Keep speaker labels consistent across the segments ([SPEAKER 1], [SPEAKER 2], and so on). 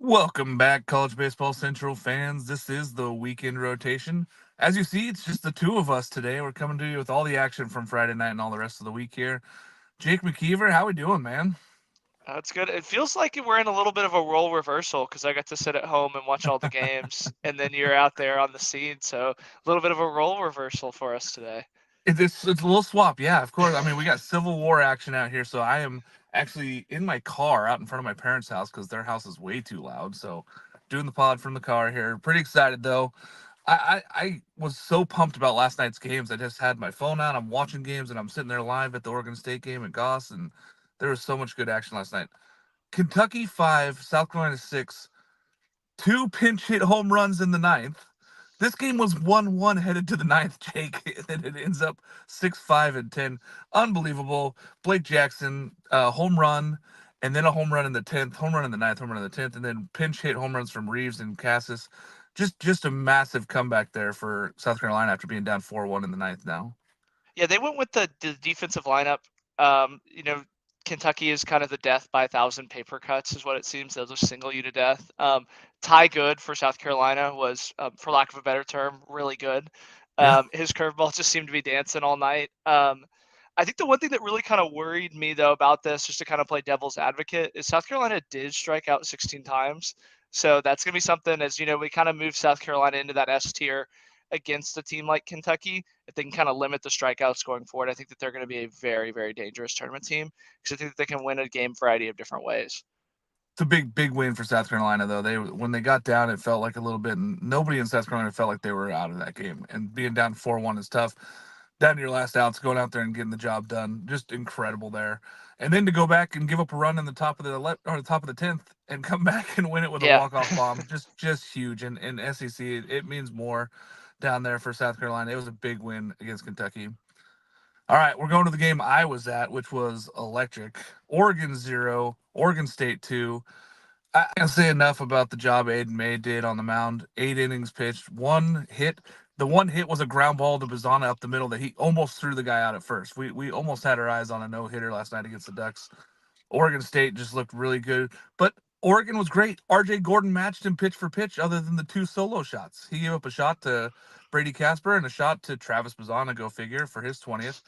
[SPEAKER 1] Welcome back, College Baseball Central fans. This is the weekend rotation. As you see, it's just the two of us today. We're coming to you with all the action from Friday night and all the rest of the week here. Jake McKeever, how we doing, man?
[SPEAKER 2] That's good. It feels like we're in a little bit of a role reversal because I got to sit at home and watch all the games, and then you're out there on the scene. So a little bit of a role reversal for us today.
[SPEAKER 1] It's a little swap, yeah. Of course. I mean, we got Civil War action out here, so I am actually in my car out in front of my parents' house because their house is way too loud. So, doing the pod from the car here. Pretty excited though. I was so pumped about last night's games. I just had my phone out. I'm watching games, and I'm sitting there live at the Oregon State game at Goss, and there was so much good action last night. Kentucky 5, South Carolina 6, two pinch hit home runs in the ninth. This game was 1-1 headed to the ninth, Jake, and it ends up 6-5 and 10. Unbelievable. Blake Jackson, home run, and then a home run in the 10th, home run in the ninth, home run in the 10th, and then pinch hit home runs from Reeves and Cassis. Just a massive comeback there for South Carolina after being down 4-1 in the ninth now.
[SPEAKER 2] Yeah, they went with the defensive lineup. You know, Kentucky is kind of the death by a thousand paper cuts, is what it seems. They'll just single you to death. Ty Good for South Carolina was, for lack of a better term, really good.
[SPEAKER 1] Yeah.
[SPEAKER 2] His curveball just seemed to be dancing all night. I think the one thing that really kind of worried me though about this, just to kind of play devil's advocate, is South Carolina did strike out 16 times. So that's going to be something, as you know, we kind of move South Carolina into that S tier against a team like Kentucky. If they can kind of limit the strikeouts going forward, I think that they're going to be a very, very dangerous tournament team because I think that they can win a game variety of different ways.
[SPEAKER 1] It's a big win for South Carolina though. They when they got down, it felt like a little bit, and nobody in South Carolina felt like they were out of that game. And being down 4-1 is tough. Down to your last outs, going out there and getting the job done, just incredible there. And then to go back and give up a run in the top of the top of the 10th and come back and win it with a
[SPEAKER 2] Yeah.
[SPEAKER 1] walk off bomb, just huge. And in SEC, it means more down there for South Carolina. It was a big win against Kentucky. All right, we're going to the game I was at, which was electric. Oregon 0, Oregon State 2. I can't say enough about the job Aiden May did on the mound. 8 innings pitched, one hit. The one hit was a ground ball to Bazana up the middle that he almost threw the guy out at first. We almost had our eyes on a no hitter last night against the Ducks. Oregon State just looked really good, but Oregon was great. R.J. Gordon matched him pitch for pitch, other than the two solo shots. He gave up a shot to Brady Casper and a shot to Travis Bazana. Go figure for his 20th.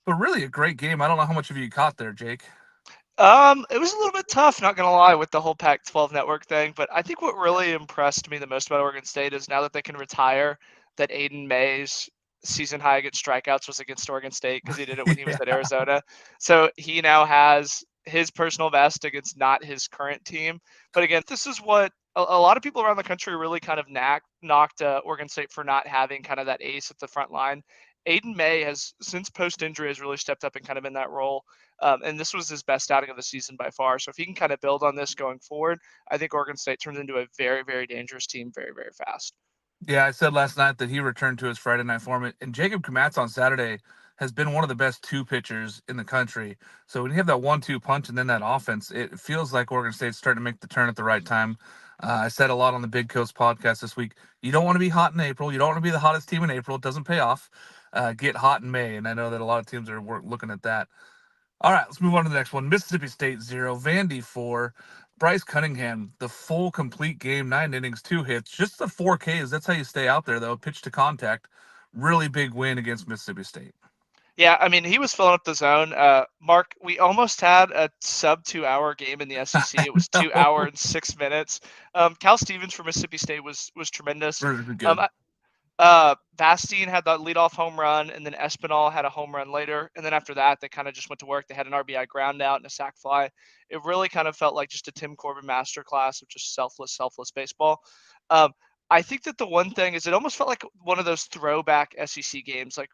[SPEAKER 1] But really a great game. I don't know how much of you caught there, Jake.
[SPEAKER 2] It was a little bit tough, not gonna lie, with the whole Pac-12 network thing. But I think what really impressed me the most about Oregon State is now that they can retire, that Aiden May's season high against strikeouts was against Oregon State because he did it when he was at
[SPEAKER 1] Yeah.
[SPEAKER 2] Arizona. So he now has his personal best against not his current team. But again, this is what a lot of people around the country really kind of knocked Oregon State for not having kind of that ace at the front line. Aiden May has, since post injury, has really stepped up and kind of in that role. And this was his best outing of the season by far. So if he can kind of build on this going forward, I think Oregon State turns into a very, very dangerous team very, very fast.
[SPEAKER 1] Yeah, I said last night that he returned to his Friday night form, and Jacob Komatz on Saturday has been one of the best two pitchers in the country. So when you have that 1-2 punch and then that offense, it feels like Oregon State's starting to make the turn at the right time. I said a lot on the Big Coast podcast this week. You don't want to be hot in April. You don't want to be the hottest team in April. It doesn't pay off. Get hot in May, and I know that a lot of teams are looking at that. All right, let's move on to the next one. Mississippi State 0, Vandy 4. Bryce Cunningham, the full complete game, 9 innings, 2 hits, just the 4 Ks. That's how you stay out there, though. Pitch to contact. Really big win against Mississippi State.
[SPEAKER 2] Yeah, I mean, he was filling up the zone. Mark, we almost had a sub 2 hour game in the SEC. It was 2 hour
[SPEAKER 1] No,
[SPEAKER 2] and 6 minutes. Cal Stevens for Mississippi State was tremendous.
[SPEAKER 1] really
[SPEAKER 2] Um,
[SPEAKER 1] good.
[SPEAKER 2] Bastien had that leadoff home run, and then Espinal had a home run later. And then after that, they kind of just went to work. They had an RBI ground out and a sac fly. It really kind of felt like just a Tim Corbin masterclass of just selfless baseball. Um, I think that the one thing is it almost felt like one of those throwback SEC games, like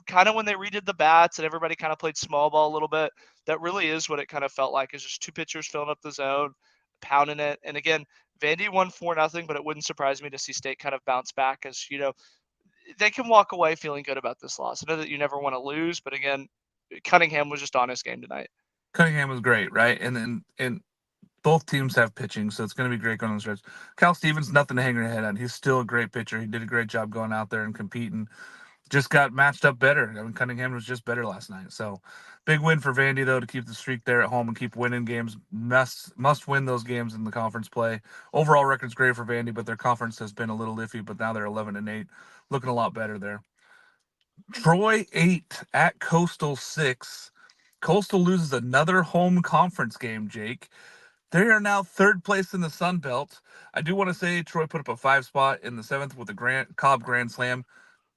[SPEAKER 2] kind of when they redid the bats and everybody kind of played small ball a little bit. That really is what it kind of felt like, is just two pitchers filling up the zone, pounding it. And again, Vandy won 4-0, but it wouldn't surprise me to see State kind of bounce back, as you know they can walk away feeling good about this loss. I know that you never want to lose, but again, Cunningham was just on his game tonight.
[SPEAKER 1] Cunningham was great, right? And both teams have pitching, so it's going to be great going on the stretch. Cal Stevens, nothing to hang your head on. He's still a great pitcher. He did a great job going out there and competing. just got matched up better. I mean, Cunningham was just better last night. So big win for Vandy though to keep the streak there at home and keep winning games. Must win those games in the conference play. Overall record's great for Vandy, but their conference has been a little iffy. But now they're 11-8, looking a lot better there. Troy 8 at Coastal 6. Coastal loses another home conference game, Jake. They are now third place in the Sun Belt. I do want to say Troy put up a 5 spot in the seventh with a Cobb Grand Slam.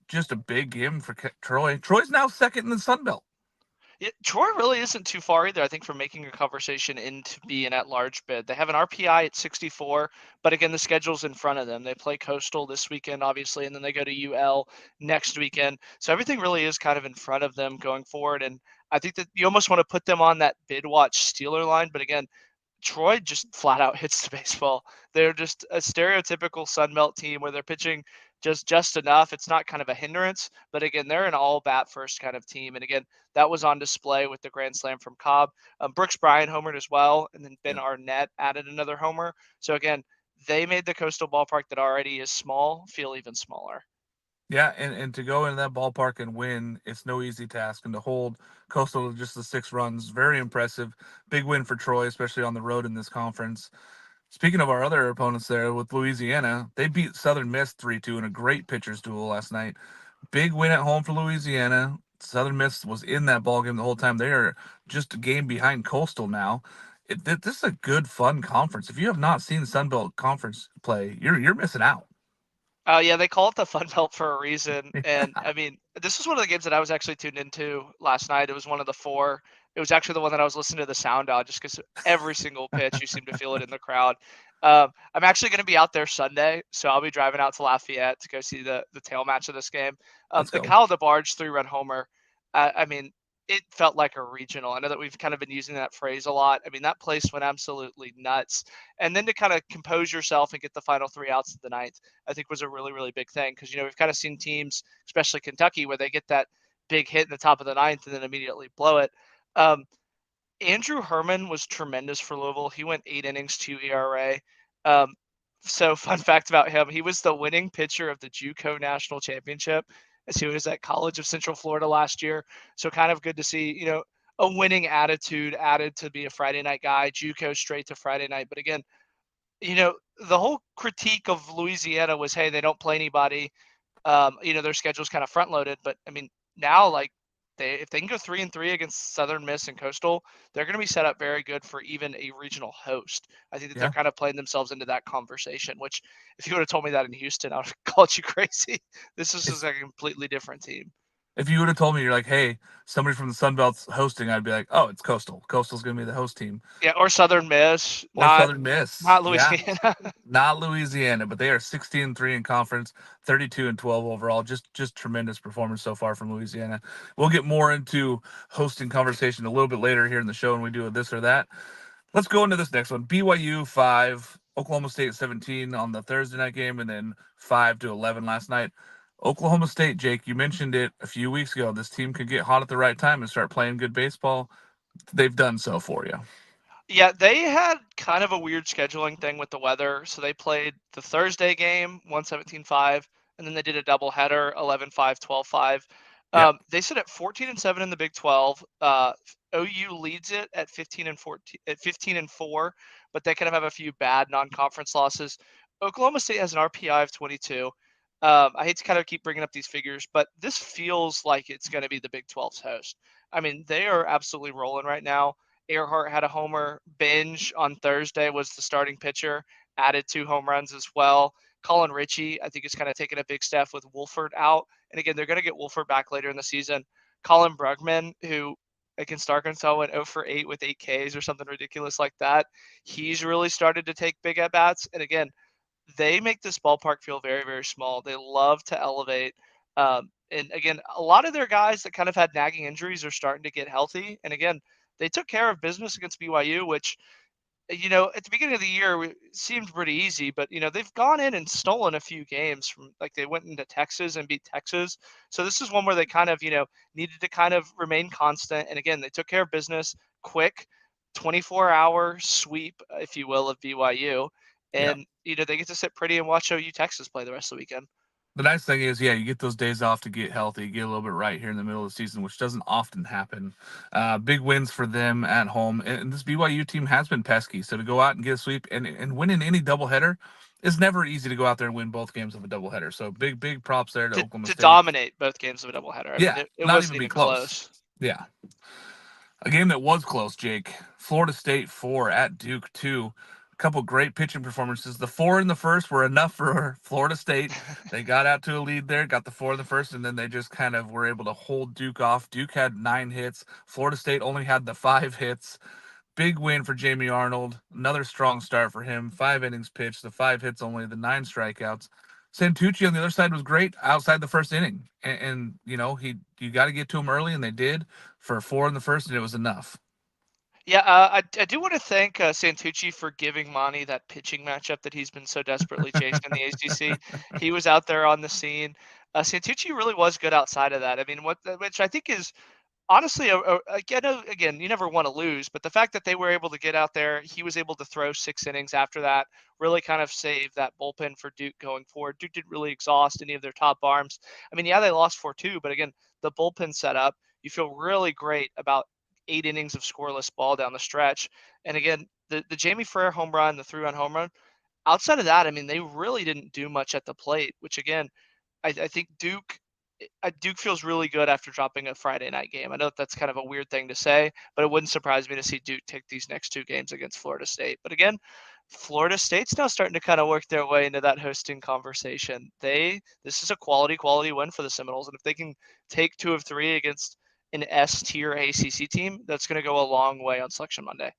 [SPEAKER 1] Just a big game for Troy. Troy's now second in the Sun Belt.
[SPEAKER 2] Yeah, Troy really isn't too far either, I think, from making a conversation into being an at-large bid. They have an RPI at 64, but again, the schedule's in front of them. They play Coastal this weekend, obviously, and then they go to UL next weekend. So everything really is kind of in front of them going forward. And I think that you almost want to put them on that bid watch Steeler line. But again, Troy just flat out hits the baseball. They're just a stereotypical Sun Belt team where they're pitching just enough. It's not kind of a hindrance, but again, they're an all bat first kind of team. And again, that was on display with the grand slam from Cobb. Brooks Bryan homered as well, and then Ben
[SPEAKER 1] Yeah.
[SPEAKER 2] Arnett added another homer. So again, they made the Coastal ballpark that already is small feel even smaller.
[SPEAKER 1] Yeah, and to go into that ballpark and win, it's no easy task. And to hold Coastal to just the 6 runs, very impressive. Big win for Troy, especially on the road in this conference. Speaking of our other opponents there with Louisiana, they beat Southern Miss 3-2 in a great pitcher's duel last night. Big win at home for Louisiana. Southern Miss was in that ball game the whole time. They are just a game behind Coastal now. This is a good, fun conference. If you have not seen Sun Belt Conference play, you're missing out.
[SPEAKER 2] Oh yeah, they call it the Fun Belt for a reason. And I mean, this was one of the games that I was actually tuned into last night. It was one of the four. It was actually the one that I was listening to the sound out just because every single pitch you seem to feel it in the crowd. I'm actually going to be out there Sunday, so I'll be driving out to Lafayette to go see the tail match of this game.
[SPEAKER 1] Let's
[SPEAKER 2] The
[SPEAKER 1] go.
[SPEAKER 2] Kyle DeBarge 3-run homer. I mean, it felt like a regional. I know that we've kind of been using that phrase a lot. I mean, that place went absolutely nuts. And then to kind of compose yourself and get the final 3 outs of the ninth, I think was a really, really big thing because, we've kind of seen teams, especially Kentucky, where they get that big hit in the top of the ninth and then immediately blow it. Um, Andrew Herman was tremendous for Louisville. He went 8 innings, 2 ERA. So fun fact about him, he was the winning pitcher of the JUCO National Championship as he was at College of Central Florida last year. So kind of good to see, a winning attitude added to be a Friday night guy, JUCO straight to Friday night. But again, the whole critique of Louisiana was, hey, they don't play anybody. Their schedule's kind of front loaded, but I mean, now like if they can go 3-3 against Southern Miss and Coastal, they're going to be set up very good for even a regional host. I think that they're
[SPEAKER 1] Yeah.
[SPEAKER 2] kind of playing themselves into that conversation. Which, if you would have told me that in Houston, I would have called you crazy. This is just
[SPEAKER 1] It's,
[SPEAKER 2] a completely different team.
[SPEAKER 1] if you would have told me you're like, hey, somebody from the Sun Belt's hosting, I'd be like, oh, it's Coastal. Coastal's gonna be the host team.
[SPEAKER 2] Yeah, or Southern Miss,
[SPEAKER 1] Or
[SPEAKER 2] not
[SPEAKER 1] Southern Miss.
[SPEAKER 2] not
[SPEAKER 1] Yeah.
[SPEAKER 2] Louisiana.
[SPEAKER 1] Not Louisiana, but they are 16-3 in conference, 32-12 overall. Just tremendous performance so far from Louisiana. We'll get more into hosting conversation a little bit later here in the show when we do a this or that. Let's go into this next one. BYU 5, Oklahoma State 17 on the Thursday night game, and then 5-11 last night. Oklahoma State, Jake, you mentioned it a few weeks ago. This team could get hot at the right time and start playing good baseball. They've done so for you.
[SPEAKER 2] Yeah, they had kind of a weird scheduling thing with the weather. So they played the Thursday game, 117-5, and then they did a doubleheader, 11-5, 12-5.
[SPEAKER 1] Yep.
[SPEAKER 2] They sit at 14-7 in the Big 12. OU leads it at 15-14, at 15-4, but they kind of have a few bad non-conference losses. Oklahoma State has an RPI of 22. I hate to kind of keep bringing up these figures, but this feels like it's going to be the Big 12's host. I mean, they are absolutely rolling right now. Earhart had a homer. Binge on Thursday was the starting pitcher, added 2 home runs as well. Colin Ritchie, I think, is kind of taking a big step with Wolford out. And again, they're going to get Wolford back later in the season. Colin Brugman, who against Arkansas went 0 for 8 with 8 Ks or something ridiculous like that, he's really started to take big at bats. And again, they make this ballpark feel very, very small. They love to elevate. And again, a lot of their guys that kind of had nagging injuries are starting to get healthy. And again, they took care of business against BYU, which, at the beginning of the year it seemed pretty easy, but, they've gone in and stolen a few games from, like, they went into Texas and beat Texas. So this is one where they kind of, needed to kind of remain constant. And again, they took care of business quick, 24-hour sweep, if you will, of BYU.
[SPEAKER 1] Yep.
[SPEAKER 2] And, they get to sit pretty and watch OU Texas play the rest of the weekend.
[SPEAKER 1] The nice thing is, yeah, you get those days off to get healthy, get a little bit right here in the middle of the season, which doesn't often happen. Big wins for them at home, and this BYU team has been pesky. So to go out and get a sweep and win in any doubleheader is never easy to go out there and win both games of a doubleheader. So big props there to Oklahoma
[SPEAKER 2] To
[SPEAKER 1] State.
[SPEAKER 2] dominate both games of a doubleheader. I mean,
[SPEAKER 1] Yeah,
[SPEAKER 2] it
[SPEAKER 1] not
[SPEAKER 2] wasn't
[SPEAKER 1] even be
[SPEAKER 2] even
[SPEAKER 1] close.
[SPEAKER 2] close.
[SPEAKER 1] Yeah, a game that was close, Jake. Florida State 4 at Duke 2. A couple great pitching performances. The 4 in the first were enough for Florida State. They got out to a lead there, got the 4 in the first, and then they just kind of were able to hold Duke off. Duke had 9 hits. Florida State only had the 5 hits. Big win for Jamie Arnold. Another strong start for him. 5 innings pitched, the 5 hits only, the 9 strikeouts. Santucci on the other side was great outside the first inning, and you know you got to get to him early, and they did for 4 in the first, and it was enough.
[SPEAKER 2] Yeah, I do want to thank Santucci for giving Monty that pitching matchup that he's been so desperately chasing in the ACC. He was out there on the scene. Santucci really was good outside of that. I mean, which I think is honestly, again, you never want to lose, but the fact that they were able to get out there, he was able to throw 6 innings after that, really kind of saved that bullpen for Duke going forward. Duke didn't really exhaust any of their top arms. I mean, yeah, they lost 4-2, but again, the bullpen set up. You feel really great about 8 innings of scoreless ball down the stretch. And again, the Jamie Frere home run, the 3-run home run, outside of that, I mean, they really didn't do much at the plate, which again, I think Duke feels really good after dropping a Friday night game. I know that's kind of a weird thing to say, but it wouldn't surprise me to see Duke take these next 2 games against Florida State. But again, Florida State's now starting to kind of work their way into that hosting conversation. This is a quality win for the Seminoles, and if they can take 2 of 3 against an S tier ACC team, that's going to go a long way on Selection Monday.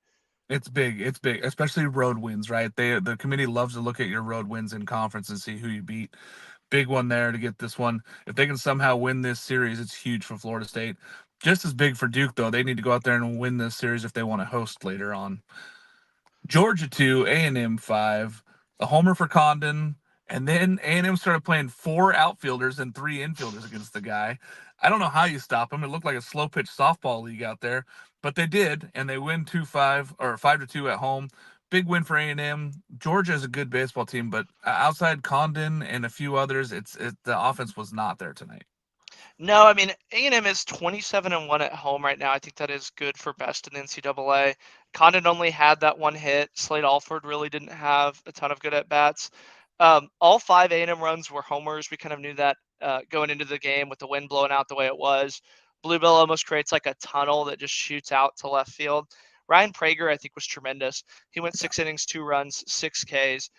[SPEAKER 1] It's big. It's big, especially road wins, right? The committee loves to look at your road wins in conference and see who you beat. Big one there to get this one. If they can somehow win this series, it's huge for Florida State. Just as big for Duke, though. They need to go out there and win this series if they want to host later on. Georgia 2, A&M 5, a homer for Condon, and then A&M started playing 4 outfielders and 3 infielders against the guy. I don't know how you stop him. It looked like a slow pitch softball league out there, but they did, and they win 2-5 or 5-2 at home. Big win for A&M. Georgia is a good baseball team, but outside Condon and a few others, the offense was not there tonight.
[SPEAKER 2] No, I mean A&M is 27-1 at home right now. I think that is good for best in NCAA. Condon only had that 1 hit. Slade Alford really didn't have a ton of good at bats. All 5 A&M runs were homers. We kind of knew that going into the game with the wind blowing out the way it was. Bluebell almost creates like a tunnel that just shoots out to left field. Ryan Prager, I think, was tremendous. He went 6 innings, 2 runs, 6 Ks.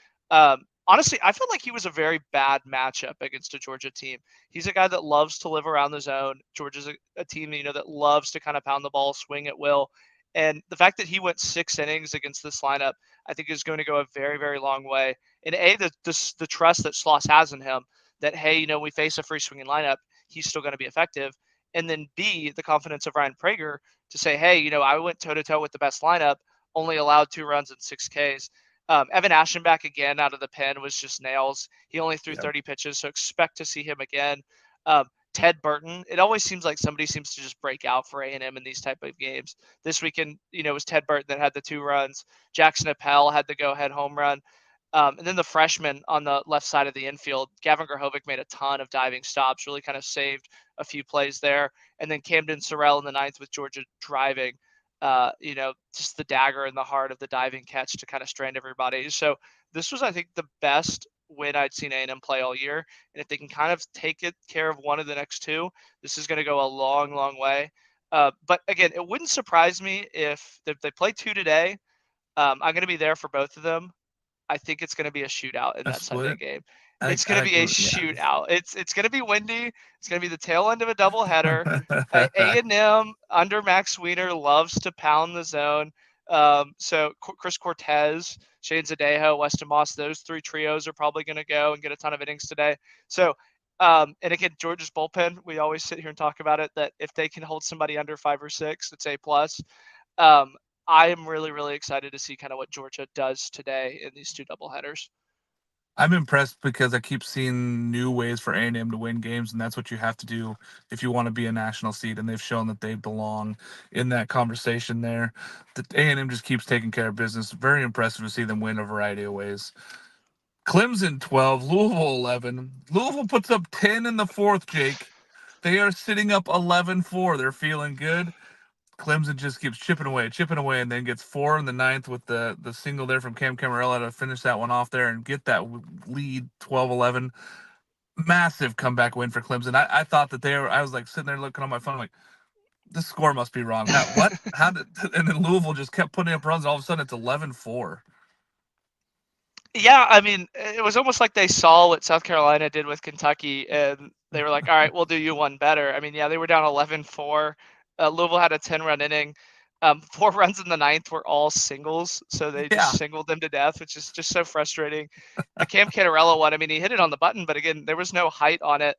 [SPEAKER 2] Honestly, I felt like he was a very bad matchup against a Georgia team. He's a guy that loves to live around the zone. Georgia's a team, that loves to kind of pound the ball, swing at will. And the fact that he went 6 innings against this lineup, I think is going to go a very, very long way. And the trust that Schloss has in him that, hey, we face a free swinging lineup, he's still going to be effective. And then B, the confidence of Ryan Prager to say, hey, I went toe to toe with the best lineup, only allowed 2 runs and 6 Ks. Evan Aschenbach again out of the pen was just nails. He only threw 30 pitches, so expect to see him again. Ted Burton. It always seems like somebody seems to just break out for A&M in these type of games. This weekend, it was Ted Burton that had the 2 runs. Jackson Appel had the go-ahead home run. And then the freshman on the left side of the infield, Gavin Grahovic made a ton of diving stops, really kind of saved a few plays there. And then Camden Sorrell in the 9th with Georgia driving. Just the dagger in the heart of the diving catch to kind of strand everybody. So this was, I think, the best win I'd seen A&M play all year. And if they can kind of take care of one of the next 2, this is going to go a long, long way. But again, it wouldn't surprise me if they play 2 today. I'm going to be there for both of them. I think it's going to be a shootout in that Sunday game. It's going to be a shootout. It's going to be windy. It's going to be the tail end of a doubleheader. A&M under Max Wiener loves to pound the zone. So Chris Cortez, Shane Zadejo, Weston Moss, those 3 trios are probably going to go and get a ton of innings today. So, and again, Georgia's bullpen, we always sit here and talk about it, that if they can hold somebody under 5 or 6, it's A+. I am really, really excited to see kind of what Georgia does today in these 2 doubleheaders.
[SPEAKER 1] I'm impressed because I keep seeing new ways for A&M to win games, and that's what you have to do if you want to be a national seed. And they've shown that they belong in that conversation there. The A&M just keeps taking care of business. Very impressive to see them win a variety of ways. Clemson 12, Louisville 11. Louisville puts up 10 in the fourth, Jake. They are sitting up 11-4. They're feeling good. Clemson just keeps chipping away, and then gets 4 in the ninth with the single there from Cam Camarella to finish that one off there and get that lead 12-11. Massive comeback win for Clemson. I thought that I was like sitting there looking on my phone, like, this score must be wrong. What? How did, and then Louisville just kept putting up runs, and all of a sudden it's 11-4.
[SPEAKER 2] Yeah, I mean, it was almost like they saw what South Carolina did with Kentucky, and they were like, all right, we'll do you one better. I mean, yeah, they were down 11-4. Louisville had a 10-run inning. 4 runs in the ninth were all singles, so they just
[SPEAKER 1] Yeah.
[SPEAKER 2] singled them to death, which is just so frustrating. The Cam Cantarella one, I mean, he hit it on the button, but again, there was no height on it.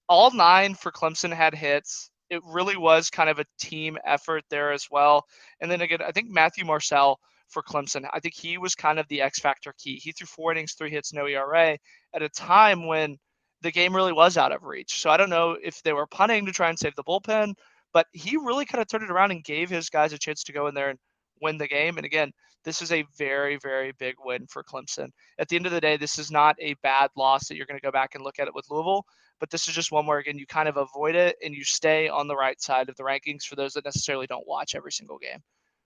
[SPEAKER 2] All 9 for Clemson had hits. It really was kind of a team effort there as well. And then again, I think Matthew Marcel for Clemson, I think he was kind of the X factor key. He threw 4 innings, 3 hits, no ERA at a time when the game really was out of reach. So I don't know if they were punting to try and save the bullpen, but he really kind of turned it around and gave his guys a chance to go in there and win the game. And again, this is a very, very big win for Clemson. At the end of the day, this is not a bad loss that you're going to go back and look at it with Louisville, but this is just one where, again, you kind of avoid it and you stay on the right side of the rankings for those that necessarily don't watch every single game.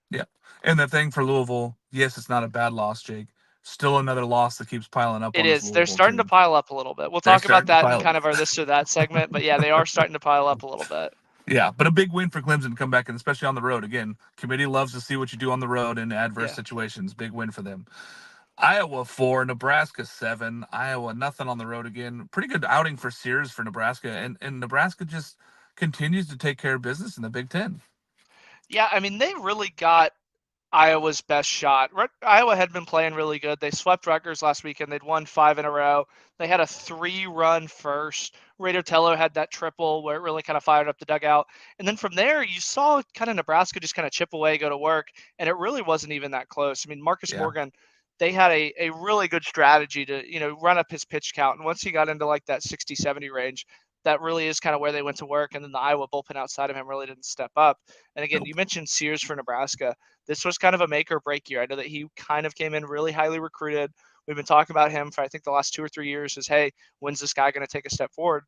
[SPEAKER 1] Yeah. And the thing for Louisville, yes, it's not a bad loss, Jake. Still another loss that keeps piling up
[SPEAKER 2] It
[SPEAKER 1] on this
[SPEAKER 2] is. They're
[SPEAKER 1] Louisville
[SPEAKER 2] starting to
[SPEAKER 1] team.
[SPEAKER 2] pile up a little bit. We'll
[SPEAKER 1] They're
[SPEAKER 2] talk about
[SPEAKER 1] starting to
[SPEAKER 2] that in
[SPEAKER 1] pile
[SPEAKER 2] kind of
[SPEAKER 1] up.
[SPEAKER 2] our this or that segment, but yeah, they are starting to pile up a little bit.
[SPEAKER 1] Yeah, but a big win for Clemson to come back, and especially on the road. Again, committee loves to see what you do on the road in adverse
[SPEAKER 2] Yeah.
[SPEAKER 1] situations. Big win for them. Iowa 4, Nebraska 7. Iowa nothing on the road again. Pretty good outing for Sears for Nebraska, and Nebraska just continues to take care of business in the Big Ten.
[SPEAKER 2] Yeah, I mean, they really got Iowa's best shot. Iowa had been playing really good. They swept Rutgers last weekend. They'd won 5 in a row. They had a 3-run first. Raider Tello had that triple where it really kind of fired up the dugout. And then from there, you saw kind of Nebraska just kind of chip away, go to work, and it really wasn't even that close. I mean, Marcus
[SPEAKER 1] Yeah.
[SPEAKER 2] Morgan, they had a really good strategy to, run up his pitch count. And once he got into like that 60, 70 range, that really is kind of where they went to work. And then the Iowa bullpen outside of him really didn't step up. And again,
[SPEAKER 1] Nope.
[SPEAKER 2] you mentioned Sears for Nebraska. This was kind of a make or break year. I know that he kind of came in really highly recruited. We've been talking about him for I think the last 2 or 3 years. Is hey, when's this guy going to take a step forward?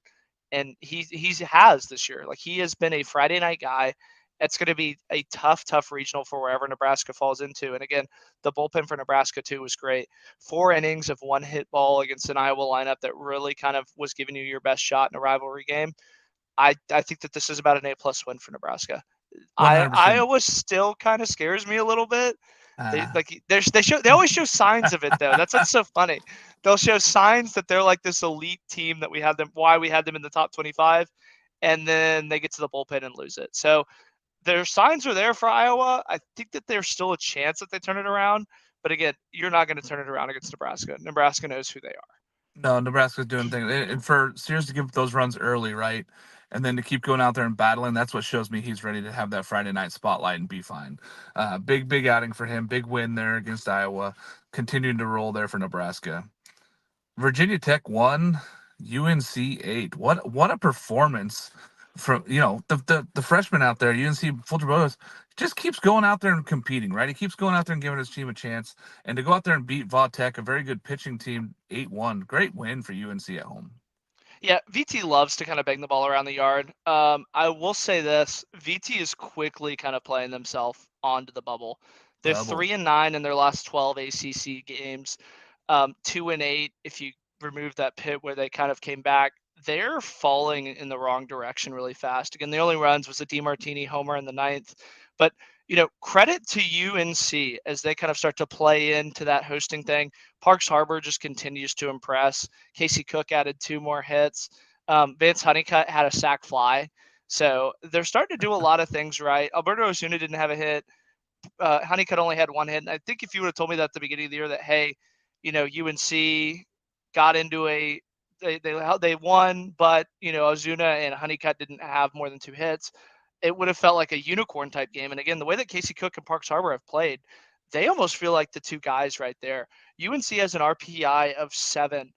[SPEAKER 2] And he has this year. Like he has been a Friday night guy. It's going to be a tough regional for wherever Nebraska falls into. And again, the bullpen for Nebraska too was great. 4 innings of 1 hit ball against an Iowa lineup that really kind of was giving you your best shot in a rivalry game. I think that this is about an A+ win for Nebraska.
[SPEAKER 1] 100%.
[SPEAKER 2] Iowa still kind of scares me a little bit. They
[SPEAKER 1] Ah,
[SPEAKER 2] like they always show signs of it though. That's what's so funny. They'll show signs that they're like this elite team that we had them in the top 25, and then they get to the bullpen and lose it. So their signs are there for Iowa. I think that there's still a chance that they turn it around. But again, you're not going to turn it around against Nebraska. Nebraska knows who they are.
[SPEAKER 1] no, Nebraska's doing things. And for Sears to give those runs early, right? And then to keep going out there and battling, that's what shows me he's ready to have that Friday night spotlight and be fine. Big outing for him. Big win there against Iowa. Continuing to roll there for Nebraska. Virginia Tech 1, UNC 8. What a performance from the freshman out there, UNC Fulcher Boas, just keeps going out there and competing, right? He keeps going out there and giving his team a chance, and to go out there and beat Va Tech, a very good pitching team, 8-1. Great win for UNC at home.
[SPEAKER 2] Yeah, VT loves to kind of bang the ball around the yard. I will say this: VT is quickly kind of playing themselves onto the bubble. They're
[SPEAKER 1] Double.
[SPEAKER 2] 3-9 in their last 12 ACC games, 2-8 if you remove that pit where they kind of came back. They're falling in the wrong direction really fast. Again, the only runs was a DeMartini homer in the ninth, but credit to UNC as they kind of start to play into that hosting thing. Parks Harbor just continues to impress. Casey Cook added 2 more hits. Vance Honeycutt had a sac fly. So they're starting to do a lot of things right. Alberto Osuna didn't have a hit. Honeycutt only had 1 hit. And I think if you would have told me that at the beginning of the year that, hey, UNC got into they won, but Ozuna and Honeycutt didn't have more than 2 hits, it would have felt like a unicorn type game. And again, the way that Casey Cook and Parks Harbor have played, they almost feel like the 2 guys right there. UNC has an RPI of 7.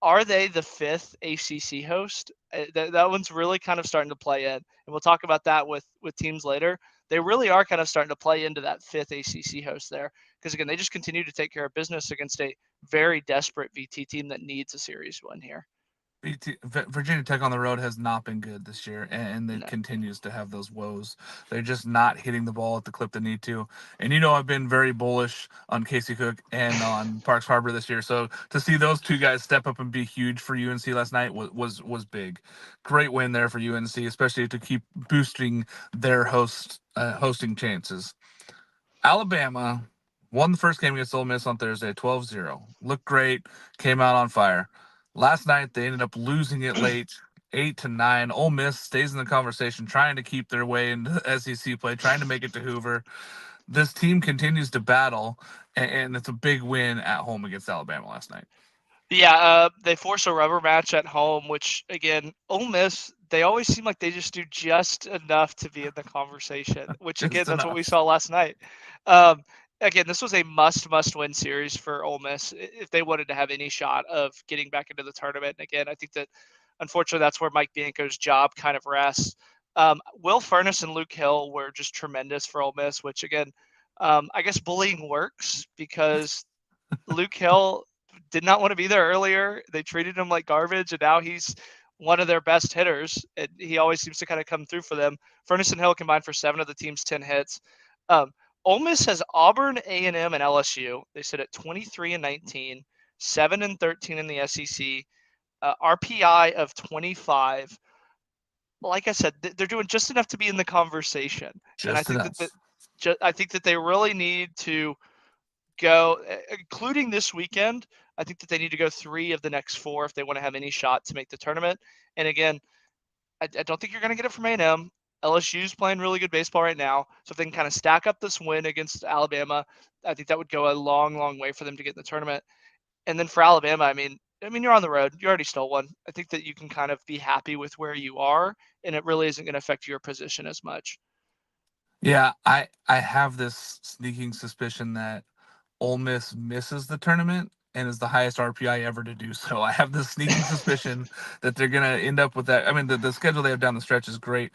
[SPEAKER 2] Are they the 5th ACC host? That one's really kind of starting to play in, and we'll talk about that with teams later. They really are kind of starting to play into that 5th ACC host there. because again, they just continue to take care of business against a very desperate VT team that needs a series win here.
[SPEAKER 1] Virginia Tech on the road has not been good this year, and it
[SPEAKER 2] No.
[SPEAKER 1] continues to have those woes. They're just not hitting the ball at the clip they need to. And you know, I've been very bullish on Casey Cook and on Parks Harbor this year. So to see those two guys step up and be huge for UNC last night was big. Great win there for UNC, especially to keep boosting their hosting chances. Alabama won the first game against Ole Miss on Thursday, 12-0. Looked great, came out on fire. Last night they ended up losing it late, 8-9. Ole Miss stays in the conversation, trying to keep their way into SEC play, trying to make it to Hoover. This team continues to battle, and it's a big win at home against Alabama last night.
[SPEAKER 2] Yeah, they force a rubber match at home, which again, Ole Miss, they always seem like they just do just enough to be in the conversation. Which again, that's what we saw last night. Again, this was a must-win series for Ole Miss if they wanted to have any shot of getting back into the tournament. And again, I think that unfortunately that's where Mike Bianco's job kind of rests. Will Furness and Luke Hill were just tremendous for Ole Miss, which again, I guess bullying works because Luke Hill did not want to be there earlier. They treated him like garbage, and now he's one of their best hitters. And he always seems to kind of come through for them. Furness and Hill combined for 7 of the team's 10 hits. Ole Miss has Auburn, A&M, and LSU. They sit at 23-19, 7-13 in the SEC, RPI of 25. Like I said, they're doing just enough to be in the conversation. And I think that they really need to go, including this weekend. I think that they need to go 3 of the next 4 if they want to have any shot to make the tournament. And again, I don't think you're going to get it from A&M. LSU's playing really good baseball right now. So if they can kind of stack up this win against Alabama, I think that would go a long, long way for them to get in the tournament. And then for Alabama, I mean, you're on the road. You already stole one. I think that you can kind of be happy with where you are, and it really isn't going to affect your position as much.
[SPEAKER 1] Yeah, I have this sneaking suspicion that Ole Miss misses the tournament and is the highest RPI ever to do so. I have this sneaking suspicion that they're going to end up with that. I mean, the schedule they have down the stretch is great.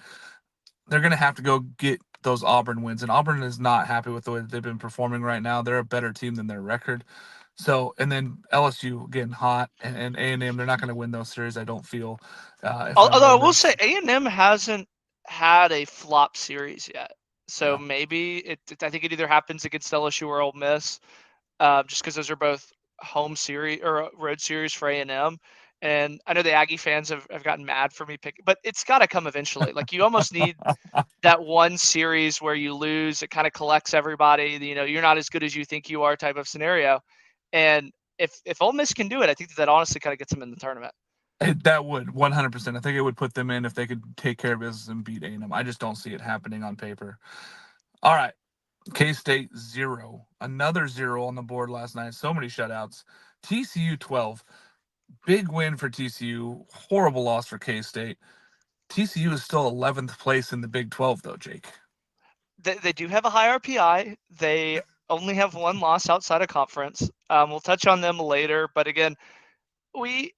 [SPEAKER 1] They're going to have to go get those Auburn wins, and Auburn is not happy with the way that they've been performing right now. They're a better team than their record. So, and then LSU getting hot, and A&M, they're not going to win those series, I don't feel.
[SPEAKER 2] Although I will say A&M hasn't had a flop series yet. So maybe I think it either happens against LSU or Ole Miss, just because those are both home series or road series for A&M. And I know the Aggie fans have gotten mad for me picking, but it's got to come eventually. Like you almost need that one series where you lose. It kind of collects everybody. You know, you're not as good as you think you are type of scenario. And if Ole Miss can do it, I think that honestly kind of gets them in the tournament.
[SPEAKER 1] That would 100%. I think it would put them in if they could take care of business and beat A&M. I just don't see it happening on paper. All right. K-State 0. Another 0 on the board last night. So many shutouts. TCU 12. Big win for TCU. Horrible loss for K-State. TCU is still 11th place in the Big 12, though, Jake.
[SPEAKER 2] They do have a high RPI. They only have 1 loss outside of conference. We'll touch on them later. But again, we've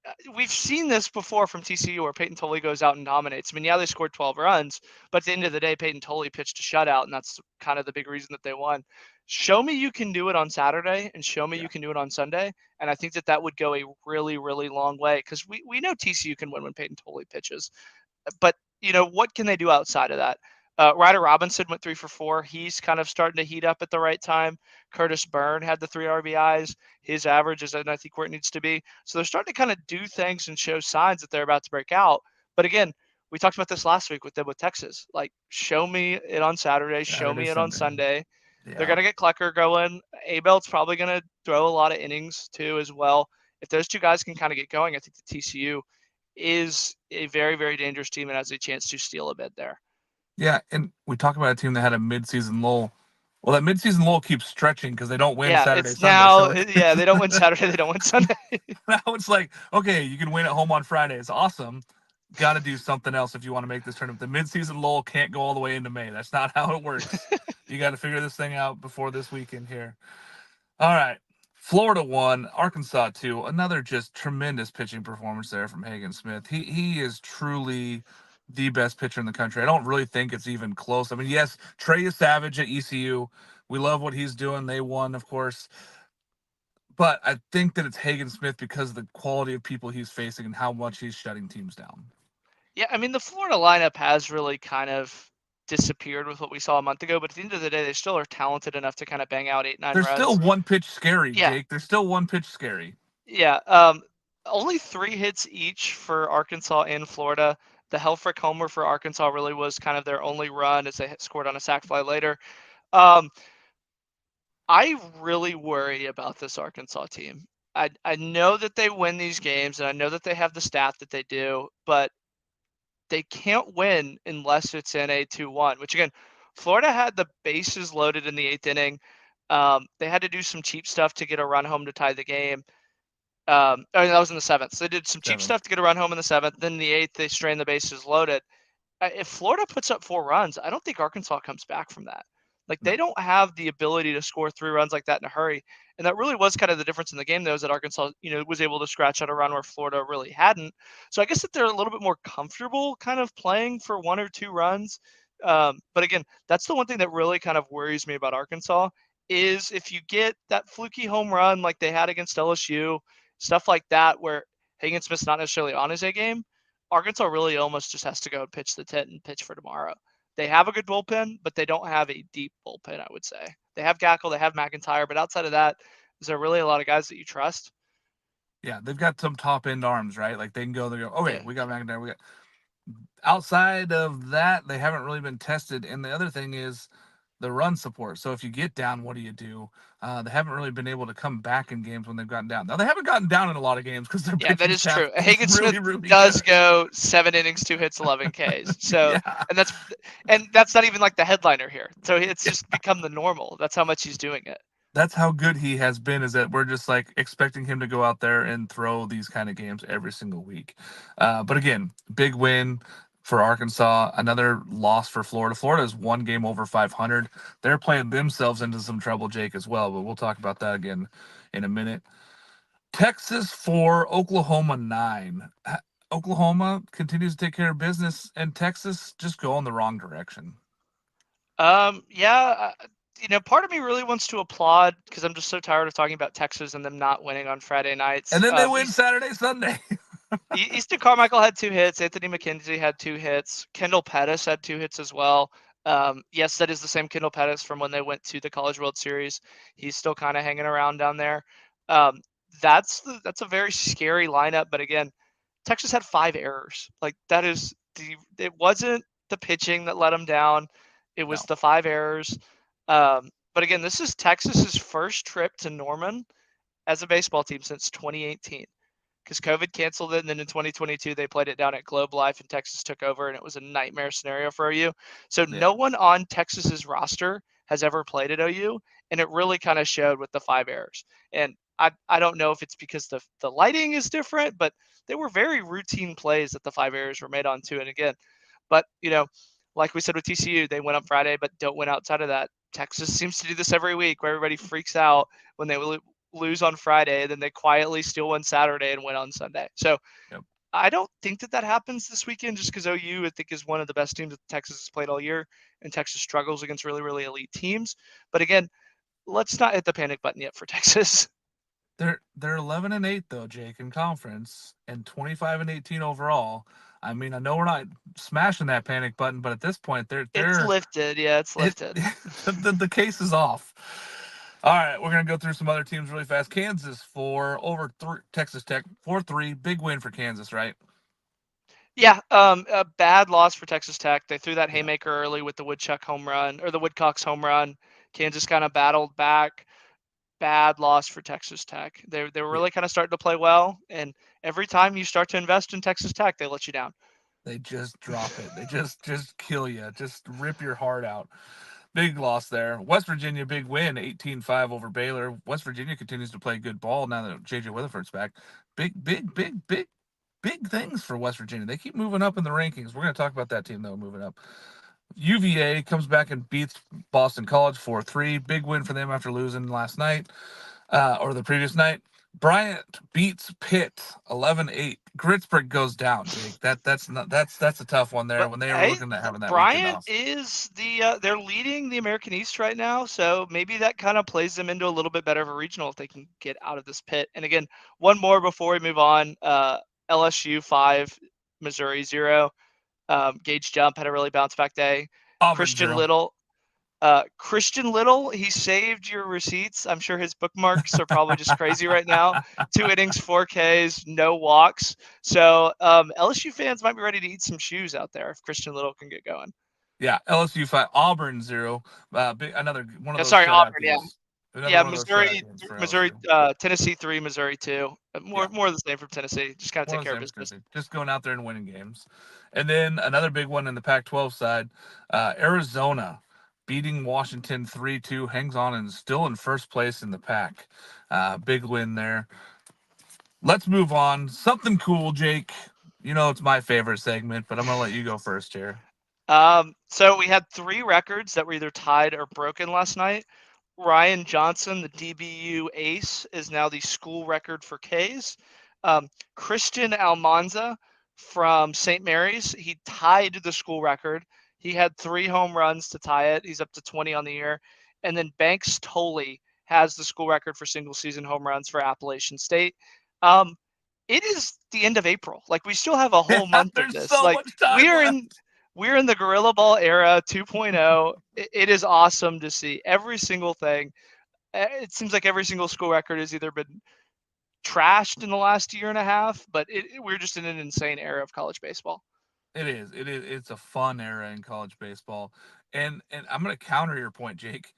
[SPEAKER 2] seen this before from TCU where Peyton Tolley goes out and dominates. I mean, yeah, they scored 12 runs, but at the end of the day, Peyton Tolley pitched a shutout, and that's kind of the big reason that they won. Show me you can do it on Saturday, and show me you can do it on Sunday, and I think that would go a really, really long way because we know TCU can win when Peyton Tolley pitches. But, you know, what can they do outside of that? Ryder Robinson went 3 for 4. He's kind of starting to heat up at the right time. Curtis Byrne had the 3 RBIs. His average is, I think, where it needs to be. So they're starting to kind of do things and show signs that they're about to break out. But again, we talked about this last week with them with Texas. Like, show me it on Saturday. Show me it on Sunday. Yeah. They're going to get Klecker going. Abel's probably going to throw a lot of innings, too, as well. If those two guys can kind of get going, I think the TCU is a very, very dangerous team and has a chance to steal a bid there.
[SPEAKER 1] Yeah, and we talk about a team that had a midseason lull. Well, that midseason lull keeps stretching because they don't win Saturday, Sunday.
[SPEAKER 2] Now, so they don't win Saturday, they don't win Sunday.
[SPEAKER 1] Now it's like, okay, you can win at home on Friday. It's awesome. Got to do something else if you want to make this tournament. The midseason lull can't go all the way into May. That's not how it works. You got to figure this thing out before this weekend here. All right. Florida 1, Arkansas 2. Another just tremendous pitching performance there from Hagen Smith. He is truly the best pitcher in the country. I don't really think it's even close. I mean, yes, Trey is savage at ECU We love what he's doing. They won, of course. But I think that it's Hagen Smith because of the quality of people he's facing and how much he's shutting teams down.
[SPEAKER 2] Yeah, I mean, the Florida lineup has really kind of disappeared with what we saw a month ago, but at the end of the day, they still are talented enough to kind of bang out 8, 9
[SPEAKER 1] They're still
[SPEAKER 2] runs.
[SPEAKER 1] one pitch scary,
[SPEAKER 2] Yeah,
[SPEAKER 1] Jake. They're still one pitch scary.
[SPEAKER 2] yeah. Only 3 hits each for Arkansas and Florida. The Helfrich homer for Arkansas really was kind of their only run as they scored on a sac fly later. I really worry about this Arkansas team. I know that they win these games, and I know that they have the staff that they do, but they can't win unless it's in a 2-1, which again, Florida had the bases loaded in the 8th inning. They had to do some cheap stuff to get a run home to tie the game. That was in the 7th. So they did some cheap stuff to get a run home in the 7th. Then in the 8th, they strained the bases loaded. If Florida puts up 4 runs, I don't think Arkansas comes back from that. Like, they don't have the ability to score 3 runs like that in a hurry. And that really was kind of the difference in the game, though, is that Arkansas, was able to scratch out a run where Florida really hadn't. So I guess that they're a little bit more comfortable kind of playing for 1 or 2 runs. But again, that's the one thing that really kind of worries me about Arkansas is if you get that fluky home run like they had against LSU, stuff like that, where Hagen Smith's not necessarily on his A game, Arkansas really almost just has to go and pitch the tent and pitch for tomorrow. They have a good bullpen, but they don't have a deep bullpen, I would say. They have Gackle, they have McIntyre, but outside of that, is there really a lot of guys that you trust?
[SPEAKER 1] Yeah, they've got some top end arms, right? Like they can go, okay,
[SPEAKER 2] Yeah.
[SPEAKER 1] we got McIntyre, we got. Outside of that, they haven't really been tested. And the other thing is the run support. So if you get down, what do? They haven't really been able to come back in games when they've gotten down. Now they haven't gotten down in a lot of games because their
[SPEAKER 2] Yeah, that
[SPEAKER 1] pitching
[SPEAKER 2] is
[SPEAKER 1] staff
[SPEAKER 2] true.
[SPEAKER 1] is
[SPEAKER 2] Hagen
[SPEAKER 1] really,
[SPEAKER 2] Smith
[SPEAKER 1] really
[SPEAKER 2] does
[SPEAKER 1] good.
[SPEAKER 2] go 7 innings, 2 hits, 11 Ks. So,
[SPEAKER 1] Yeah.
[SPEAKER 2] and that's not even like the headliner here. So it's just become the normal. That's how much he's doing it.
[SPEAKER 1] That's how good he has been, is that we're just like expecting him to go out there and throw these kind of games every single week. But again, big win for Arkansas, another loss for Florida. Florida is 1 game over 500. They're playing themselves into some trouble, Jake, as well, but we'll talk about that again in a minute. Texas 4, Oklahoma 9. Oklahoma continues to take care of business, and Texas just go in the wrong direction.
[SPEAKER 2] Yeah, part of me really wants to applaud because I'm just so tired of talking about Texas and them not winning on Friday nights.
[SPEAKER 1] And then they win Saturday, Sunday.
[SPEAKER 2] Easton Carmichael had 2 hits. Anthony McKenzie had 2 hits. Kendall Pettis had 2 hits as well. Yes, that is the same Kendall Pettis from when they went to the College World Series. He's still kind of hanging around down there. That's a very scary lineup. But again, Texas had 5 errors. Like that is it wasn't the pitching that let them down. It was the 5 errors. But again, this is Texas's first trip to Norman as a baseball team since 2018 because COVID canceled it. And then in 2022, they played it down at Globe Life and Texas took over, and it was a nightmare scenario for OU. So no one on Texas's roster has ever played at OU, and it really kind of showed with the 5 errors. And I don't know if it's because the lighting is different, but they were very routine plays that the 5 errors were made on too. And again, but like we said with TCU, they win on Friday, but don't win outside of that. Texas seems to do this every week where everybody freaks out when they lose on Friday, and then they quietly still win Saturday and win on Sunday. So I don't think that happens this weekend just because OU, I think, is one of the best teams that Texas has played all year, and Texas struggles against really, really elite teams. But again, let's not hit the panic button yet for Texas.
[SPEAKER 1] They're 11-8 though, Jake, in conference, and 25-18 overall. I mean, I know we're not smashing that panic button, but at this point,
[SPEAKER 2] it's lifted. Yeah, it's lifted.
[SPEAKER 1] The case is off. All right, we're gonna go through some other teams really fast. Kansas 4 over Texas Tech 4-3, big win for Kansas, right?
[SPEAKER 2] Yeah, a bad loss for Texas Tech. They threw that haymaker early with the Woodchuck home run or the Woodcocks home run. Kansas kind of battled back. Bad loss for Texas Tech. They were really kind of starting to play well, and every time you start to invest in Texas Tech, they let you down.
[SPEAKER 1] They just drop it. They just kill you. Just rip your heart out. Big loss there. West Virginia, big win, 18-5 over Baylor. West Virginia continues to play good ball now that J.J. Weatherford's back. Big things for West Virginia. They keep moving up in the rankings. We're going to talk about that team, though, moving up. UVA comes back and beats Boston College 4-3. Big win for them after losing last night or the previous night. Bryant beats Pitt 11-8. Gritzburg goes down, Jake. That's a tough one there
[SPEAKER 2] But
[SPEAKER 1] when they were
[SPEAKER 2] hey,
[SPEAKER 1] looking at having that weekend
[SPEAKER 2] Bryant
[SPEAKER 1] off.
[SPEAKER 2] is they're leading the American East right now, so maybe that kind of plays them into a little bit better of a regional if they can get out of this pit. And again, one more before we move on. LSU 5, Missouri 0. Gage Jump had a really bounce back day.
[SPEAKER 1] Auburn
[SPEAKER 2] Christian
[SPEAKER 1] 0.
[SPEAKER 2] Little Christian Little, he saved your receipts. I'm sure his bookmarks are probably just crazy right now. 2 innings, 4 Ks, no walks. So LSU fans might be ready to eat some shoes out there if Christian Little can get going.
[SPEAKER 1] Yeah, LSU 5, Auburn 0. Another one of
[SPEAKER 2] Yeah,
[SPEAKER 1] those
[SPEAKER 2] sorry,
[SPEAKER 1] shutout
[SPEAKER 2] Auburn. Yeah,
[SPEAKER 1] games. Another
[SPEAKER 2] yeah.
[SPEAKER 1] one of those shutout
[SPEAKER 2] Missouri,
[SPEAKER 1] games for
[SPEAKER 2] Missouri,
[SPEAKER 1] LSU.
[SPEAKER 2] Tennessee 3, Missouri 2.
[SPEAKER 1] Yeah,
[SPEAKER 2] More of the same from Tennessee. Just kind of
[SPEAKER 1] one
[SPEAKER 2] take
[SPEAKER 1] of the
[SPEAKER 2] care of
[SPEAKER 1] same for
[SPEAKER 2] business.
[SPEAKER 1] Tennessee. Just going out there and winning games. And then another big one in the Pac-12 side, Arizona beating Washington 3-2, hangs on and is still in first place in the pack. Big win there. Let's move on. Something cool, Jake. You know it's my favorite segment, but I'm gonna let you go first here.
[SPEAKER 2] So we had 3 records that were either tied or broken last night. Ryan Johnson, the DBU ace, is now the school record for Ks. Christian Almanza from St. Mary's, he tied the school record. He had 3 home runs to tie it. He's up to 20 on the year. And then Banks Tolley has the school record for single season home runs for Appalachian State. It is the end of April. Like we still have a whole month of
[SPEAKER 1] There's
[SPEAKER 2] this.
[SPEAKER 1] so
[SPEAKER 2] Like
[SPEAKER 1] much time
[SPEAKER 2] we're
[SPEAKER 1] left.
[SPEAKER 2] in we're in the Gorilla Ball era 2.0. It is awesome to see every single thing. It seems like every single school record has either been trashed in the last year and a half, but we're just in an insane era of college baseball.
[SPEAKER 1] It is. It is. It's a fun era in college baseball, and I'm gonna counter your point, Jake.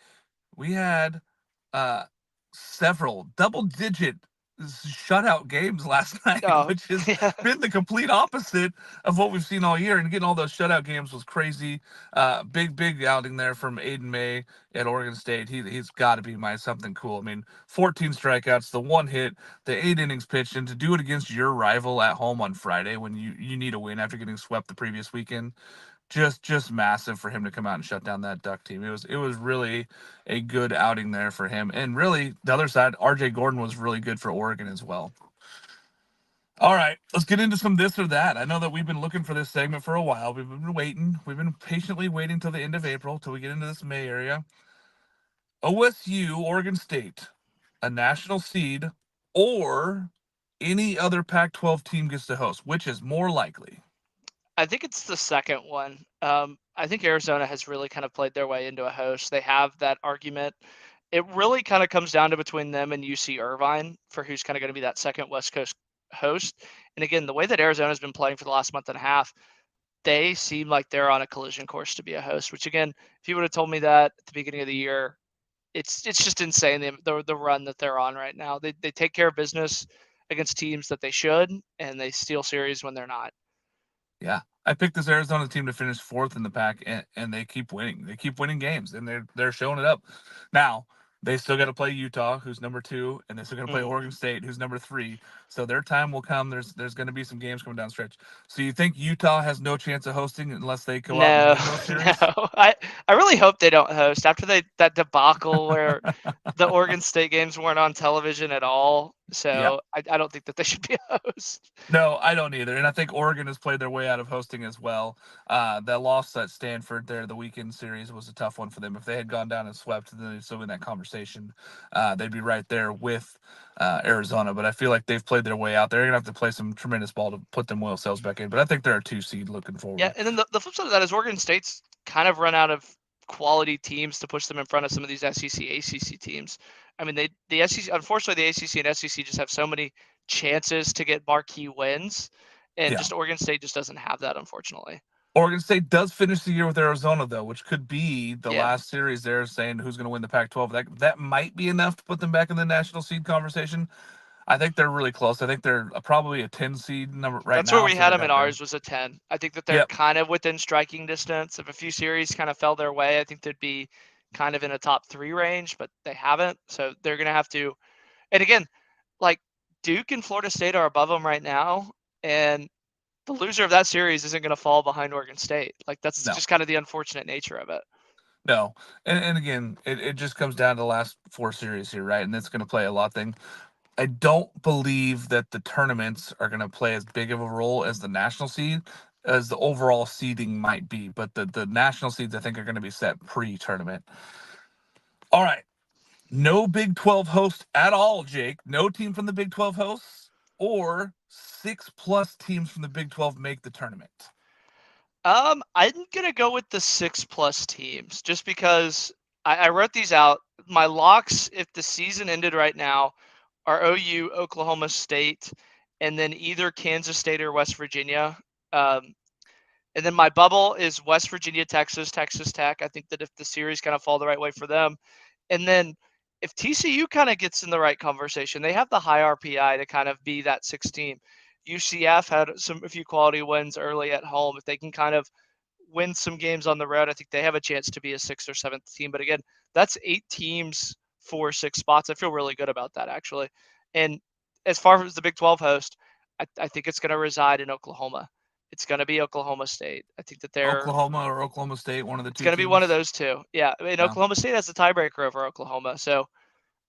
[SPEAKER 1] We had uh several double-digit shutout games last night,
[SPEAKER 2] Oh,
[SPEAKER 1] which has
[SPEAKER 2] yeah.
[SPEAKER 1] been the complete opposite of what we've seen all year. And getting all those shutout games was crazy. Big outing there from Aiden May at Oregon State. He's got to be my something cool. I mean, 14 strikeouts, the 1 hit, the 8 innings pitched, and to do it against your rival at home on Friday when you need a win after getting swept the previous weekend, just massive for him to come out and shut down that Duck team. It was really a good outing there for him. And really, the other side, RJ Gordon was really good for Oregon as well. All right, let's get into some this or that. I know that we've been looking for this segment for a while. We've been waiting. We've been patiently waiting till the end of April till we get into this May area. OSU, Oregon State, a national seed, or any other Pac-12 team gets to host, which is more likely?
[SPEAKER 2] I think it's the second one. I think Arizona has really kind of played their way into a host. They have that argument. It really kind of comes down to between them and UC Irvine for who's kind of going to be that second West Coast host. And again, the way that Arizona's been playing for the last month and a half, they seem like they're on a collision course to be a host. Which again, if you would have told me that at the beginning of the year, it's just insane the run that they're on right now. They take care of business against teams that they should, and they steal series when they're not.
[SPEAKER 1] Yeah, I picked this Arizona team to finish fourth in the pack, and they keep winning. They keep winning games, and they're showing it up. Now they still got to play Utah, who's number 2, and they still got to play
[SPEAKER 2] Mm.
[SPEAKER 1] Oregon State, who's number 3. So their time will come. There's going to be some games coming down the stretch. So you think Utah has no chance of hosting unless they go out and
[SPEAKER 2] No,
[SPEAKER 1] win those
[SPEAKER 2] no.
[SPEAKER 1] series?
[SPEAKER 2] I really hope they don't host after that debacle where the Oregon State games weren't on television at all.
[SPEAKER 1] Yeah.
[SPEAKER 2] So I don't think that they should be a host.
[SPEAKER 1] No, I don't either. And I think Oregon has played their way out of hosting as well. That loss at Stanford there, the weekend series, was a tough one for them. If they had gone down and swept, then they'd still in that conversation. They'd be right there with Arizona. But I feel like they've played their way out. They're going to have to play some tremendous ball to put them themselves back in. But I think they're a 2 seed looking
[SPEAKER 2] Yeah,
[SPEAKER 1] forward.
[SPEAKER 2] and then the flip side of that is Oregon State's kind of run out of quality teams to push them in front of some of these SEC, ACC teams. I mean, the SEC, unfortunately, the ACC and SEC just have so many chances to get marquee wins, and
[SPEAKER 1] Yeah.
[SPEAKER 2] just Oregon State just doesn't have that, unfortunately.
[SPEAKER 1] Oregon State does finish the year with Arizona, though, which could be the
[SPEAKER 2] Yeah.
[SPEAKER 1] last series there saying who's going to win the Pac-12. That might be enough to put them back in the national seed conversation. I think they're really close. I think they're probably a 10 seed number right
[SPEAKER 2] That's where
[SPEAKER 1] now.
[SPEAKER 2] we
[SPEAKER 1] So
[SPEAKER 2] had
[SPEAKER 1] they
[SPEAKER 2] them in
[SPEAKER 1] got there.
[SPEAKER 2] ours was a 10. I think that they're
[SPEAKER 1] Yep.
[SPEAKER 2] kind of within striking distance. If a few series kind of fell their way, I think they'd be kind of in a top 3 range, but they haven't. So they're going to have to. And again, like Duke and Florida State are above them right now, and the loser of that series isn't going to fall behind Oregon State. Like that's
[SPEAKER 1] No.
[SPEAKER 2] just kind of the unfortunate nature of it.
[SPEAKER 1] No. And again, it just comes down to the last 4 series here, right? And it's going to play a lot thing. I don't believe that the tournaments are going to play as big of a role as the national seed, as the overall seeding might be. But the national seeds, I think, are going to be set pre-tournament. All right. No Big 12 host at all, Jake. No team from the Big 12 hosts, or 6+ teams from the Big 12 make the tournament.
[SPEAKER 2] I'm gonna go with the 6+ teams just because I wrote these out. My locks, if the season ended right now, are OU, Oklahoma State, and then either Kansas State or West Virginia. And then my bubble is West Virginia, Texas, Texas Tech. I think that if the series kind of fall the right way for them, and then if TCU kind of gets in the right conversation, they have the high RPI to kind of be that 6 team. UCF had a few quality wins early at home. If they can kind of win some games on the road, I think they have a chance to be a 6th or 7th team. But again, that's 8 teams for 6 spots. I feel really good about that actually. And as far as the Big 12 host, I think it's going to reside in Oklahoma. It's going to be Oklahoma State. I think that
[SPEAKER 1] Oklahoma or Oklahoma State, one of the
[SPEAKER 2] it's
[SPEAKER 1] two
[SPEAKER 2] going to be one of
[SPEAKER 1] teams.
[SPEAKER 2] those two. Yeah, I mean,
[SPEAKER 1] Yeah.
[SPEAKER 2] Oklahoma State has the tiebreaker over Oklahoma, so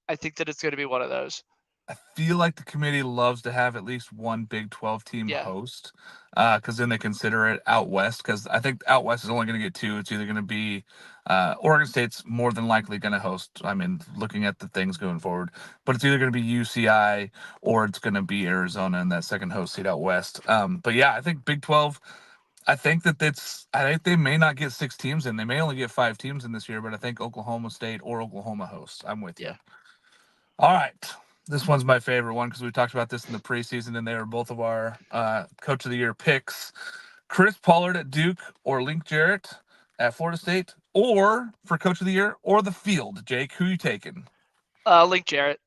[SPEAKER 2] I think that it's going to be one of those.
[SPEAKER 1] I feel like the committee loves to have at least one Big 12 team
[SPEAKER 2] Yeah,
[SPEAKER 1] host, because then they consider it out west. Because I think out west is only going to get two. It's either going to be Oregon State's more than likely going to host. I mean, looking at the things going forward, but it's either going to be UCI or it's going to be Arizona in that second host seat out west. But yeah, I think Big 12. I think that that's. I think they may not get 6 teams in. They may only get 5 teams in this year. But I think Oklahoma State or Oklahoma hosts. I'm with you.
[SPEAKER 2] yeah.
[SPEAKER 1] All right. This one's my favorite one because we talked about this in the preseason, and they were both of our Coach of the Year picks. Chris Pollard at Duke or Link Jarrett at Florida State, or for Coach of the Year or the field. Jake, who you taking?
[SPEAKER 2] Link Jarrett.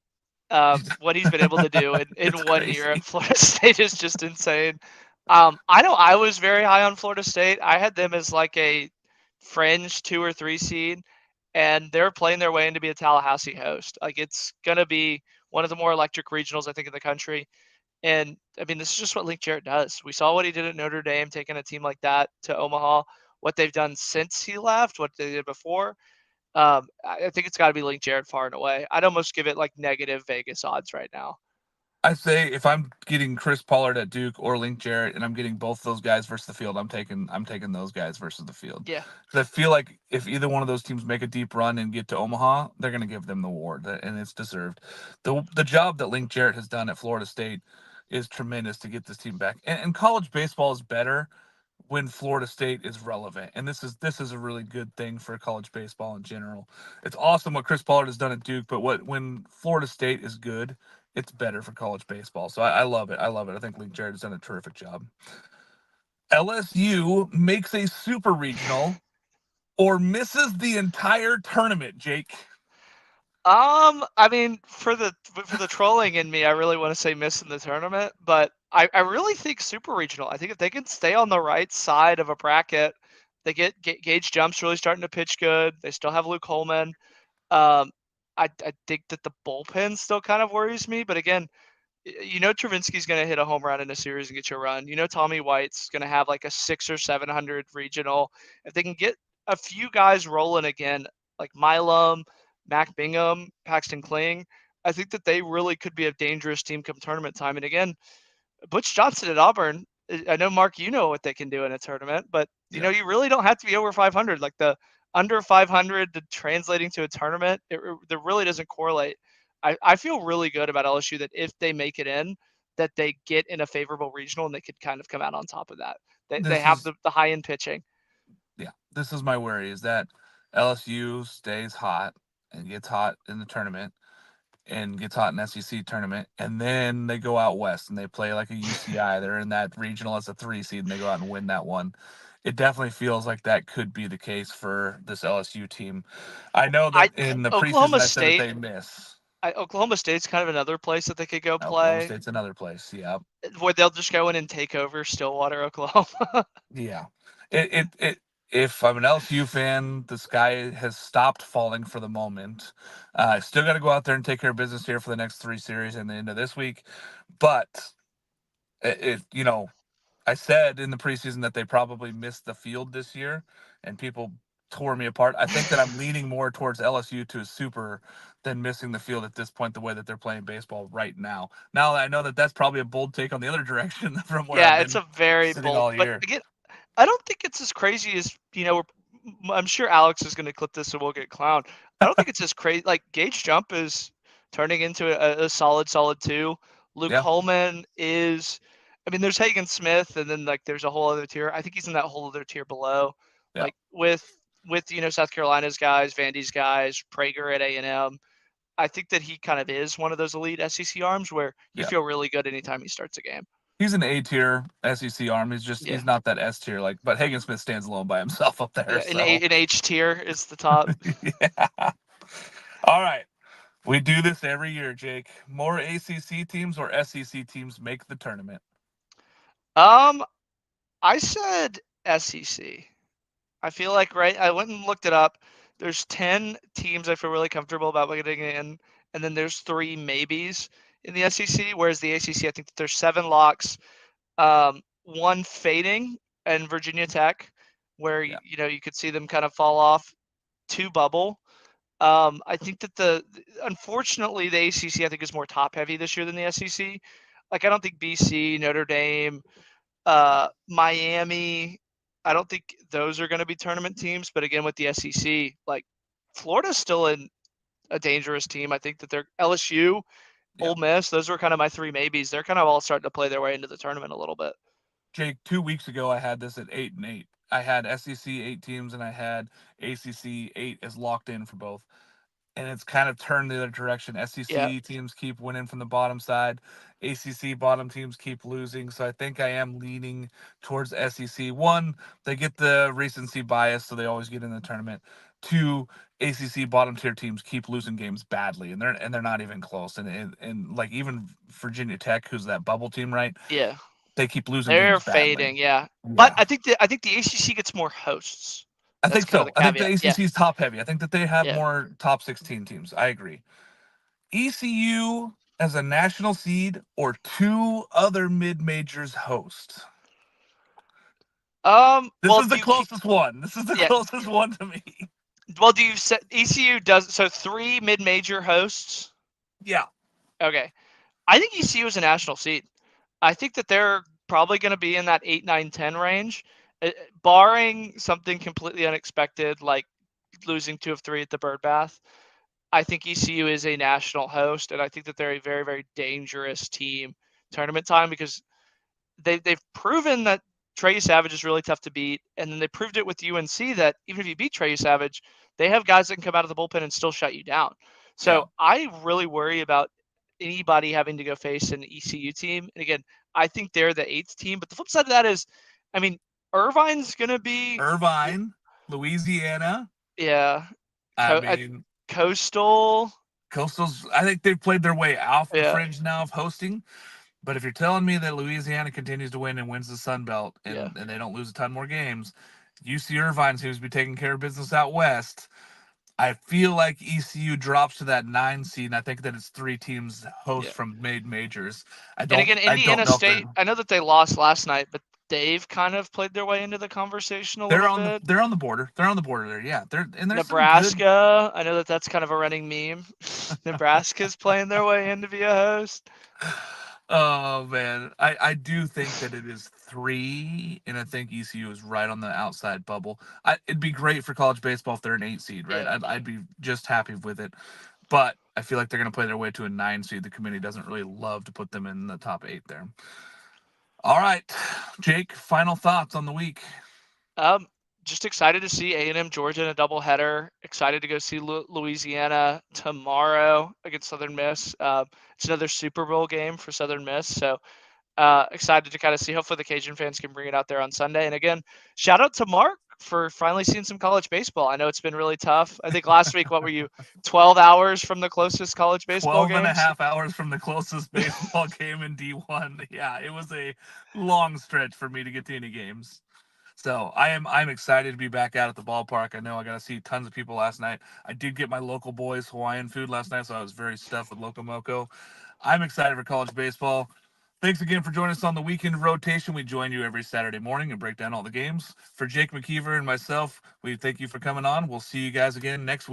[SPEAKER 2] What he's been able to do in
[SPEAKER 1] It's
[SPEAKER 2] 1 year
[SPEAKER 1] crazy.
[SPEAKER 2] at Florida State is just insane. I know I was very high on Florida State. I had them as like a fringe 2 or 3 seed, and they're playing their way in to be a Tallahassee host. Like it's gonna be one of the more electric regionals I think in the country. And I mean, this is just what Link Jarrett does. We saw what he did at Notre Dame, taking a team like that to Omaha. What they've done since he left, what they did before. I think it's got to be Link Jarrett far and away. I'd almost give it like negative Vegas odds right now.
[SPEAKER 1] I say if I'm getting Chris Pollard at Duke or Link Jarrett, and I'm getting both those guys versus the field, I'm taking those guys versus the field.
[SPEAKER 2] Yeah,
[SPEAKER 1] Because I feel like if either one of those teams make a deep run and get to Omaha, they're going to give them the award, and it's deserved. The job that Link Jarrett has done at Florida State is tremendous to get this team back. And college baseball is better when Florida State is relevant, and this is a really good thing for college baseball in general. It's awesome what Chris Pollard has done at Duke, but when Florida State is good, it's better for college baseball. So I love it. I love it. I think Link Jarrett has done a terrific job. LSU makes a super regional or misses the entire tournament, Jake.
[SPEAKER 2] I mean, for the trolling in me, I really want to say missing the tournament, but I really think super regional. I think if they can stay on the right side of a bracket, they get Gage Jump's really starting to pitch good. They still have Luke Holman. Um, I think that the bullpen still kind of worries me, but again, you know Travinsky's going to hit a home run in a series and get you a run. You know Tommy White's going to have like a 600 or 700 regional. If they can get a few guys rolling again, like Milam, Mac Bingham, Paxton Kling, I think that they really could be a dangerous team come tournament time. And again, Butch Johnson at Auburn, I know Mark, you know what they can do in a tournament, but you
[SPEAKER 1] Yeah.
[SPEAKER 2] know you really don't have to be over 500. Like the under 500 to translating to a tournament, it really doesn't correlate. I feel really good about LSU that if they make it in, that they get in a favorable regional and they could kind of come out on top of that. They
[SPEAKER 1] This
[SPEAKER 2] have
[SPEAKER 1] is
[SPEAKER 2] the high end pitching.
[SPEAKER 1] yeah. This is my worry is that LSU stays hot and gets hot in the tournament and gets hot in SEC tournament, and then they go out west and they play like a UCI. They're in that regional as a 3 seed, and they go out and win that one. It definitely feels like that could be the case for this LSU team. I know
[SPEAKER 2] I
[SPEAKER 1] that in the preseason
[SPEAKER 2] Oklahoma
[SPEAKER 1] I said that
[SPEAKER 2] State,
[SPEAKER 1] they miss.
[SPEAKER 2] Oklahoma State's kind of another place that they could go
[SPEAKER 1] Oklahoma
[SPEAKER 2] play
[SPEAKER 1] State's another place. Yeah,
[SPEAKER 2] where they'll just go in and take over Stillwater, Oklahoma.
[SPEAKER 1] yeah. It. If I'm an LSU fan, the sky has stopped falling for the moment. Still got to go out there and take care of business here for the next 3 series and the end of this week. But I said in the preseason that they probably missed the field this year, and people tore me apart. I think that I'm leaning more towards LSU to a super than missing the field at this point, the way that they're playing baseball right now. Now I know that that's probably a bold take on the other direction from where I've
[SPEAKER 2] Yeah, it's
[SPEAKER 1] been
[SPEAKER 2] a very
[SPEAKER 1] sitting
[SPEAKER 2] bold.
[SPEAKER 1] all
[SPEAKER 2] But
[SPEAKER 1] year.
[SPEAKER 2] again, I don't think it's as crazy as I'm sure Alex is going to clip this, so we'll get clowned. I don't think it's as crazy. Like Gage Jump is turning into a solid two. Luke
[SPEAKER 1] Yeah.
[SPEAKER 2] Holman is. I mean, there's Hagen Smith, and then like there's a whole other tier. I think he's in that whole other tier below.
[SPEAKER 1] Yeah.
[SPEAKER 2] Like with South Carolina's guys, Vandy's guys, Prager at A&M. I think that he kind of is one of those elite SEC arms where you
[SPEAKER 1] Yeah.
[SPEAKER 2] feel really good anytime he starts a game.
[SPEAKER 1] He's an A tier SEC arm.
[SPEAKER 2] Yeah.
[SPEAKER 1] He's not that S tier but Hagen Smith stands alone by himself up there.
[SPEAKER 2] Yeah,
[SPEAKER 1] So
[SPEAKER 2] an H tier is the top.
[SPEAKER 1] yeah. All right. We do this every year, Jake. More ACC teams or SEC teams make the tournament.
[SPEAKER 2] I said SEC. I feel like I went and looked it up. There's 10 teams I feel really comfortable about getting in, and then there's 3 maybes in the SEC. Whereas the ACC, I think that there's 7 locks, 1 fading, and Virginia Tech, where
[SPEAKER 1] Yeah.
[SPEAKER 2] you could see them kind of fall off. 2 bubble. I think that unfortunately the ACC I think is more top heavy this year than the SEC. Like I don't think BC, Notre Dame, Miami, I don't think those are going to be tournament teams. But again, with the SEC, like Florida's still a dangerous team. I think that they're LSU,
[SPEAKER 1] Yeah.
[SPEAKER 2] Ole Miss, those were kind of my 3 maybes. They're kind of all starting to play their way into the tournament a little bit.
[SPEAKER 1] Jake, 2 weeks ago I had this at 8-8. I had SEC 8 teams and I had ACC 8 as locked in for both. And it's kind of turned the other direction.
[SPEAKER 2] Yeah.
[SPEAKER 1] SEC teams keep winning from the bottom side. ACC bottom teams keep losing. So I think I am leaning towards SEC. One, they get the recency bias, so they always get in the tournament. Two, ACC bottom tier teams keep losing games badly, and they're not even close. And like even Virginia Tech, who's that bubble team, right?
[SPEAKER 2] Yeah.
[SPEAKER 1] They keep losing
[SPEAKER 2] They're
[SPEAKER 1] games badly.
[SPEAKER 2] fading, yeah. But
[SPEAKER 1] Yeah.
[SPEAKER 2] I think the ACC gets more hosts.
[SPEAKER 1] I
[SPEAKER 2] That's
[SPEAKER 1] think
[SPEAKER 2] kind of the
[SPEAKER 1] so. I think the
[SPEAKER 2] caveat. Yeah.
[SPEAKER 1] ACC is top heavy. I think that they have
[SPEAKER 2] Yeah.
[SPEAKER 1] more top 16 teams. I agree. ECU as a national seed or 2 other mid majors host? This
[SPEAKER 2] Well,
[SPEAKER 1] is the closest one. This is the
[SPEAKER 2] yeah.
[SPEAKER 1] closest one to me.
[SPEAKER 2] Well, do you set ECU does so 3 mid-major hosts?
[SPEAKER 1] Yeah.
[SPEAKER 2] Okay. I think ECU is a national seed. I think that they're probably going to be in that 8, 9, 10 range, barring something completely unexpected like losing 2 of 3 at the Birdbath. I think ECU is a national host, and I think that they're a very, very dangerous team tournament time because they've proven that Trey Savage is really tough to beat, and then they proved it with UNC that even if you beat Trey Savage, they have guys that can come out of the bullpen and still shut you down. So
[SPEAKER 1] Yeah.
[SPEAKER 2] I really worry about anybody having to go face an ECU team. And again, I think they're the 8th team. But the flip side of that is, I mean, Irvine's going to be
[SPEAKER 1] Irvine, Louisiana.
[SPEAKER 2] Yeah.
[SPEAKER 1] I mean,
[SPEAKER 2] Coastal.
[SPEAKER 1] Coastal's, I think they've played their way off the
[SPEAKER 2] Yeah.
[SPEAKER 1] fringe now of hosting. But if you're telling me that Louisiana continues to win and wins the Sun Belt and they don't lose a ton more games, UC Irvine seems to be taking care of business out west. I feel like ECU drops to that 9 seed, and I think that it's 3 teams host from mid majors.
[SPEAKER 2] And again, Indiana State, I know that they lost last night, but they've kind of played their way into the conversation a little bit.
[SPEAKER 1] They're on the border. They're on the border there. Yeah.
[SPEAKER 2] Nebraska, I know that that's kind of a running meme. Nebraska's playing their way in to be a host.
[SPEAKER 1] Oh man, I do think that it is 3, and I think ECU is right on the outside bubble. It'd be great for college baseball if they're an 8 seed, right?
[SPEAKER 2] Yeah.
[SPEAKER 1] I'd be just happy with it, but I feel like they're going to play their way to a 9 seed. The committee doesn't really love to put them in the top 8 there. All right, Jake, final thoughts on the week.
[SPEAKER 2] Just excited to see A&M Georgia in a doubleheader. Excited to go see Louisiana tomorrow against Southern Miss. It's another Super Bowl game for Southern Miss. So excited to kind of see. Hopefully the Cajun fans can bring it out there on Sunday. And again, shout out to Mark for finally seeing some college baseball. I know it's been really tough. I think last week, what were you, 12 hours from the closest college baseball game?
[SPEAKER 1] 12 and a half hours from the closest baseball game in D1. Yeah, it was a long stretch for me to get to any games. So I'm excited to be back out at the ballpark. I know I got to see tons of people last night. I did get my local boys Hawaiian food last night, so I was very stuffed with Loco Moco. I'm excited for college baseball. Thanks again for joining us on the weekend rotation. We join you every Saturday morning and break down all the games. For Jake McKeever and myself, we thank you for coming on. We'll see you guys again next week.